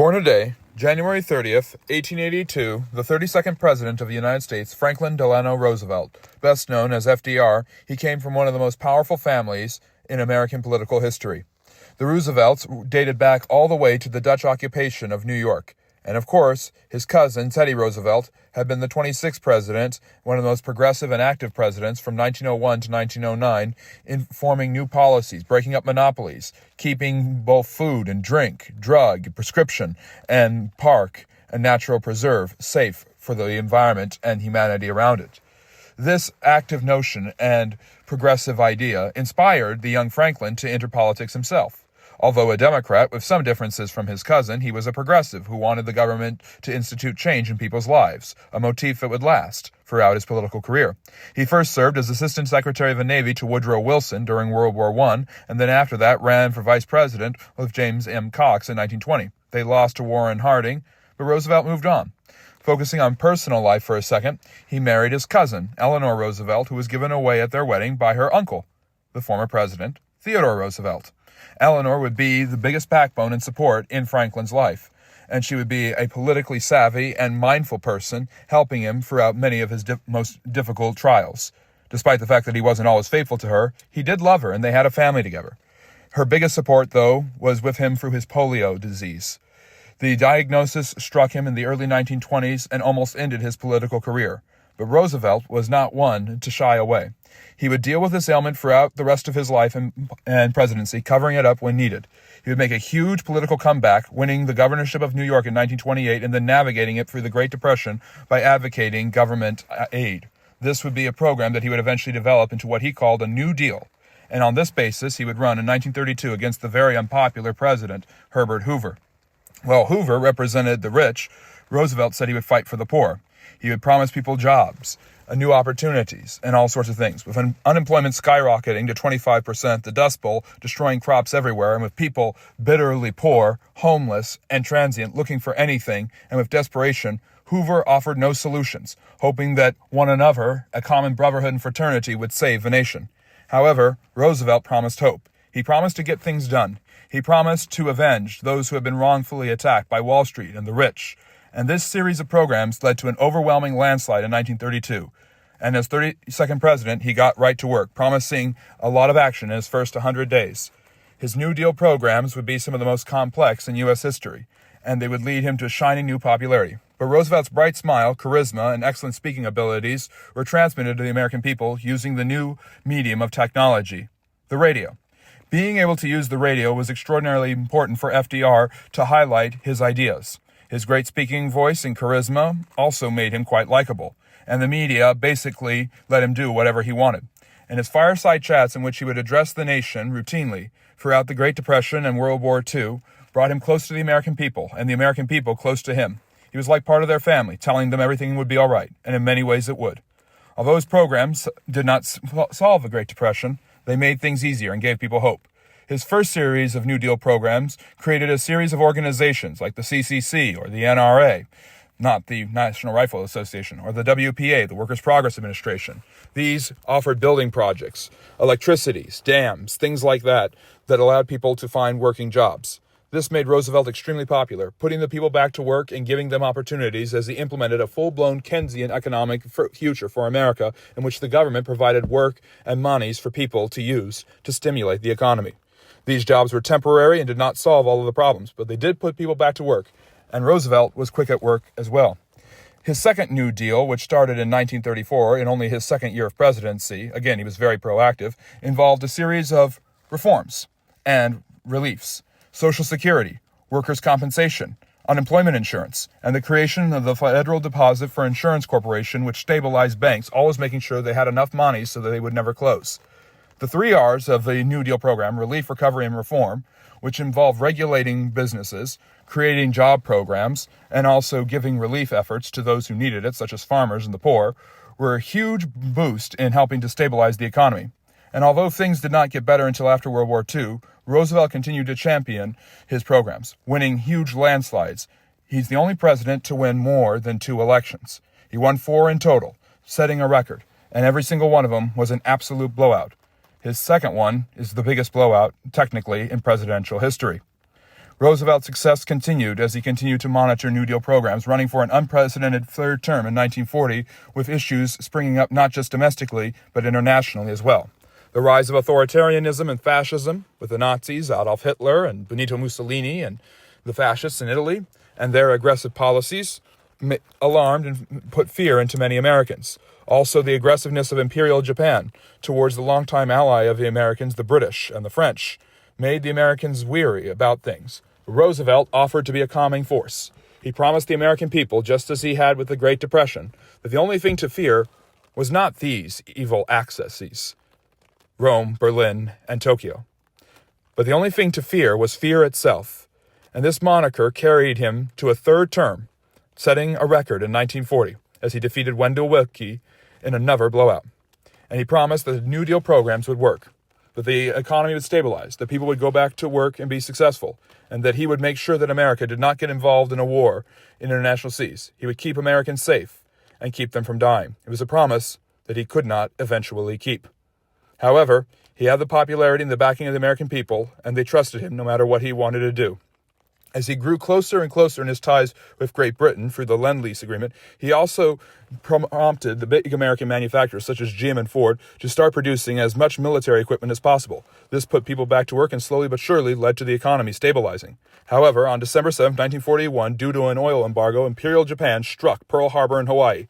Born today, January 30th, 1882, the 32nd President of the United States, Franklin Delano Roosevelt, best known as FDR, he came from one of the most powerful families in American political history. The Roosevelts dated back all the way to the Dutch occupation of New York. And of course, his cousin, Teddy Roosevelt, had been the 26th president, one of the most progressive and active presidents from 1901 to 1909, in forming new policies, breaking up monopolies, keeping both food and drink, drug, prescription, and park and natural preserve safe for the environment and humanity around it. This active notion and progressive idea inspired the young Franklin to enter politics himself. Although a Democrat with some differences from his cousin, he was a progressive who wanted the government to institute change in people's lives, a motif that would last throughout his political career. He first served as Assistant Secretary of the Navy to Woodrow Wilson during World War I, and then after that ran for vice president with James M. Cox in 1920. They lost to Warren Harding, but Roosevelt moved on. Focusing on personal life for a second, he married his cousin, Eleanor Roosevelt, who was given away at their wedding by her uncle, the former president, Theodore Roosevelt. Eleanor would be the biggest backbone and support in Franklin's life, and she would be a politically savvy and mindful person, helping him throughout many of his most difficult trials. Despite the fact that he wasn't always faithful to her, he did love her, and they had a family together. Her biggest support, though, was with him through his polio disease. The diagnosis struck him in the early 1920s and almost ended his political career. But Roosevelt was not one to shy away. He would deal with this ailment throughout the rest of his life and presidency, covering it up when needed. He would make a huge political comeback, winning the governorship of New York in 1928 and then navigating it through the Great Depression by advocating government aid. This would be a program that he would eventually develop into what he called a New Deal. And on this basis, he would run in 1932 against the very unpopular president, Herbert Hoover. While Hoover represented the rich, Roosevelt said he would fight for the poor. He would promise people jobs, new opportunities, and all sorts of things. With unemployment skyrocketing to 25%, the Dust Bowl destroying crops everywhere, and with people bitterly poor, homeless, and transient looking for anything, and with desperation, Hoover offered no solutions, hoping that one another, a common brotherhood and fraternity, would save the nation. However, Roosevelt promised hope. He promised to get things done. He promised to avenge those who had been wrongfully attacked by Wall Street and the rich. And this series of programs led to an overwhelming landslide in 1932. And as 32nd president, he got right to work, promising a lot of action in his first 100 days. His New Deal programs would be some of the most complex in U.S. history, and they would lead him to shining new popularity. But Roosevelt's bright smile, charisma, and excellent speaking abilities were transmitted to the American people using the new medium of technology, the radio. Being able to use the radio was extraordinarily important for FDR to highlight his ideas. His great speaking voice and charisma also made him quite likable, and the media basically let him do whatever he wanted. And his fireside chats in which he would address the nation routinely throughout the Great Depression and World War II brought him close to the American people, and the American people close to him. He was like part of their family, telling them everything would be all right, and in many ways it would. Although his programs did not solve the Great Depression, they made things easier and gave people hope. His first series of New Deal programs created a series of organizations like the CCC or the NRA, not the National Rifle Association, or the WPA, the Workers' Progress Administration. These offered building projects, electricities, dams, things like that allowed people to find working jobs. This made Roosevelt extremely popular, putting the people back to work and giving them opportunities as he implemented a full-blown Keynesian economic future for America in which the government provided work and monies for people to use to stimulate the economy. These jobs were temporary and did not solve all of the problems, but they did put people back to work, and Roosevelt was quick at work as well. His second New Deal, which started in 1934 in only his second year of presidency, again, he was very proactive, involved a series of reforms and reliefs, Social Security, workers' compensation, unemployment insurance, and the creation of the Federal Deposit for Insurance Corporation, which stabilized banks, always making sure they had enough money so that they would never close. The 3 R's of the New Deal program, relief, recovery, and reform, which involve regulating businesses, creating job programs, and also giving relief efforts to those who needed it, such as farmers and the poor, were a huge boost in helping to stabilize the economy. And although things did not get better until after World War II, Roosevelt continued to champion his programs, winning huge landslides. He's the only president to win more than 2 elections. He won 4 in total, setting a record, and every single one of them was an absolute blowout. His second one is the biggest blowout, technically, in presidential history. Roosevelt's success continued as he continued to monitor New Deal programs, running for an unprecedented third term in 1940, with issues springing up not just domestically, but internationally as well. The rise of authoritarianism and fascism, with the Nazis, Adolf Hitler and Benito Mussolini, and the fascists in Italy, and their aggressive policies, alarmed and put fear into many Americans. Also, the aggressiveness of Imperial Japan towards the longtime ally of the Americans, the British and the French, made the Americans weary about things. Roosevelt offered to be a calming force. He promised the American people, just as he had with the Great Depression, that the only thing to fear was not these evil axes, Rome, Berlin, and Tokyo, but the only thing to fear was fear itself. And this moniker carried him to a third term, setting a record in 1940 as he defeated Wendell Willkie in another blowout. And he promised that the New Deal programs would work, that the economy would stabilize, that people would go back to work and be successful, and that he would make sure that America did not get involved in a war in international seas. He would keep Americans safe and keep them from dying. It was a promise that he could not eventually keep. However, he had the popularity and the backing of the American people, and they trusted him no matter what he wanted to do. As he grew closer and closer in his ties with Great Britain through the Lend-Lease Agreement, he also prompted the big American manufacturers, such as GM and Ford, to start producing as much military equipment as possible. This put people back to work and slowly but surely led to the economy stabilizing. However, on December 7, 1941, due to an oil embargo, Imperial Japan struck Pearl Harbor in Hawaii.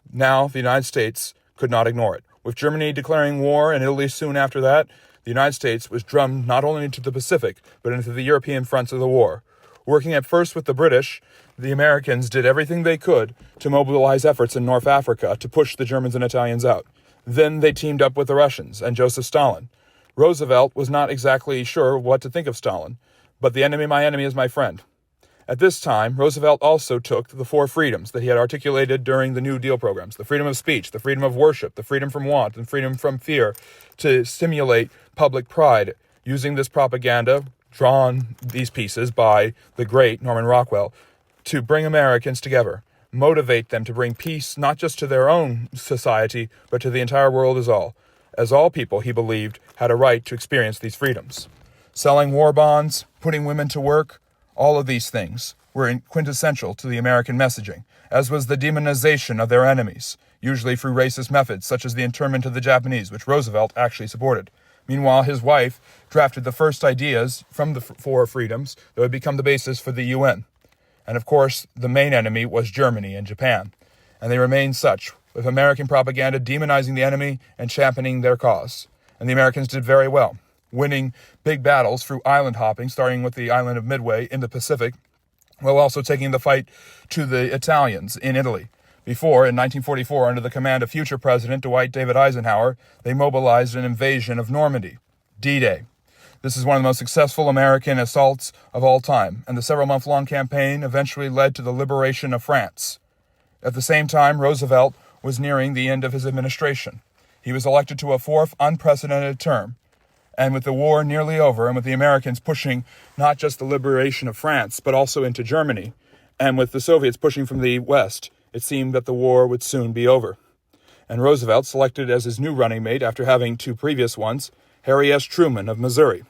Now, the United States could not ignore it. With Germany declaring war and Italy soon after that, the United States was drummed not only into the Pacific, but into the European fronts of the war. Working at first with the British, the Americans did everything they could to mobilize efforts in North Africa to push the Germans and Italians out. Then they teamed up with the Russians and Joseph Stalin. Roosevelt was not exactly sure what to think of Stalin, but the enemy, my enemy, is my friend. At this time, Roosevelt also took the four freedoms that he had articulated during the New Deal programs: the freedom of speech, the freedom of worship, the freedom from want, and freedom from fear, to stimulate public pride, using this propaganda, drawn these pieces by the great Norman Rockwell, to bring Americans together, motivate them to bring peace not just to their own society, but to the entire world as all. As all people, he believed, had a right to experience these freedoms. Selling war bonds, putting women to work, all of these things were quintessential to the American messaging, as was the demonization of their enemies, usually through racist methods such as the internment of the Japanese, which Roosevelt actually supported. Meanwhile, his wife drafted the first ideas from the Four Freedoms that would become the basis for the UN. And of course, the main enemy was Germany and Japan, and they remained such, with American propaganda demonizing the enemy and championing their cause. And the Americans did very well, winning big battles through island hopping, starting with the island of Midway in the Pacific, while also taking the fight to the Italians in Italy. Before, in 1944, under the command of future President Dwight David Eisenhower, they mobilized an invasion of Normandy, D-Day. This is one of the most successful American assaults of all time, and the several-month-long campaign eventually led to the liberation of France. At the same time, Roosevelt was nearing the end of his administration. He was elected to a fourth unprecedented term. And with the war nearly over, and with the Americans pushing not just the liberation of France, but also into Germany, and with the Soviets pushing from the West, it seemed that the war would soon be over. And Roosevelt selected as his new running mate, after having two previous ones, Harry S. Truman of Missouri,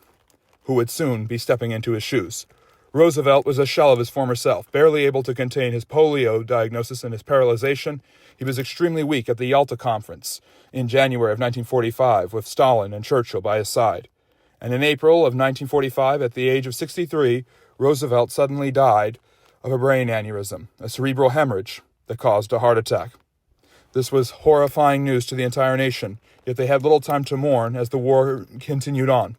who would soon be stepping into his shoes. Roosevelt was a shell of his former self, barely able to contain his polio diagnosis and his paralyzation. He was extremely weak at the Yalta Conference in January of 1945, with Stalin and Churchill by his side. And in April of 1945, at the age of 63, Roosevelt suddenly died of a brain aneurysm, a cerebral hemorrhage that caused a heart attack. This was horrifying news to the entire nation, yet they had little time to mourn as the war continued on.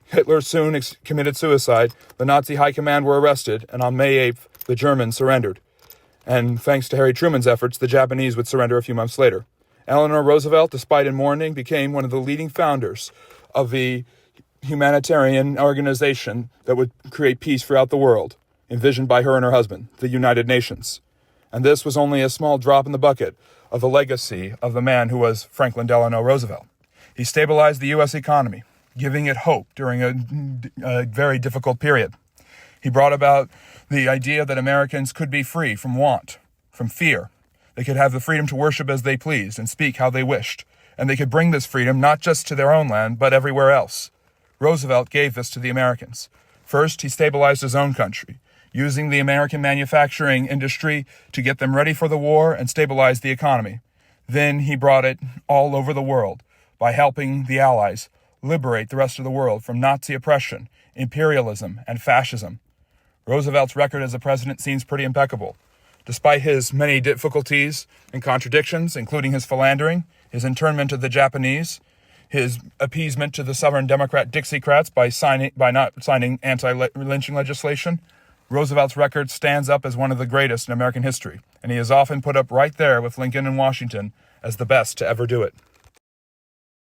Hitler soon committed suicide, the Nazi high command were arrested, and on May 8th, the Germans surrendered. And thanks to Harry Truman's efforts, the Japanese would surrender a few months later. Eleanor Roosevelt, despite in mourning, became one of the leading founders of the humanitarian organization that would create peace throughout the world, envisioned by her and her husband, the United Nations. And this was only a small drop in the bucket of the legacy of the man who was Franklin Delano Roosevelt. He stabilized the U.S. economy, giving it hope during a very difficult period. He brought about the idea that Americans could be free from want, from fear. They could have the freedom to worship as they pleased and speak how they wished. And they could bring this freedom not just to their own land, but everywhere else. Roosevelt gave this to the Americans. First, he stabilized his own country, using the American manufacturing industry to get them ready for the war and stabilize the economy. Then he brought it all over the world by helping the Allies liberate the rest of the world from Nazi oppression, imperialism, and fascism. Roosevelt's record as a president seems pretty impeccable. Despite his many difficulties and contradictions, including his philandering, his internment of the Japanese, his appeasement to the Southern Democrat Dixiecrats by not signing anti-lynching legislation, Roosevelt's record stands up as one of the greatest in American history, and he is often put up right there with Lincoln and Washington as the best to ever do it.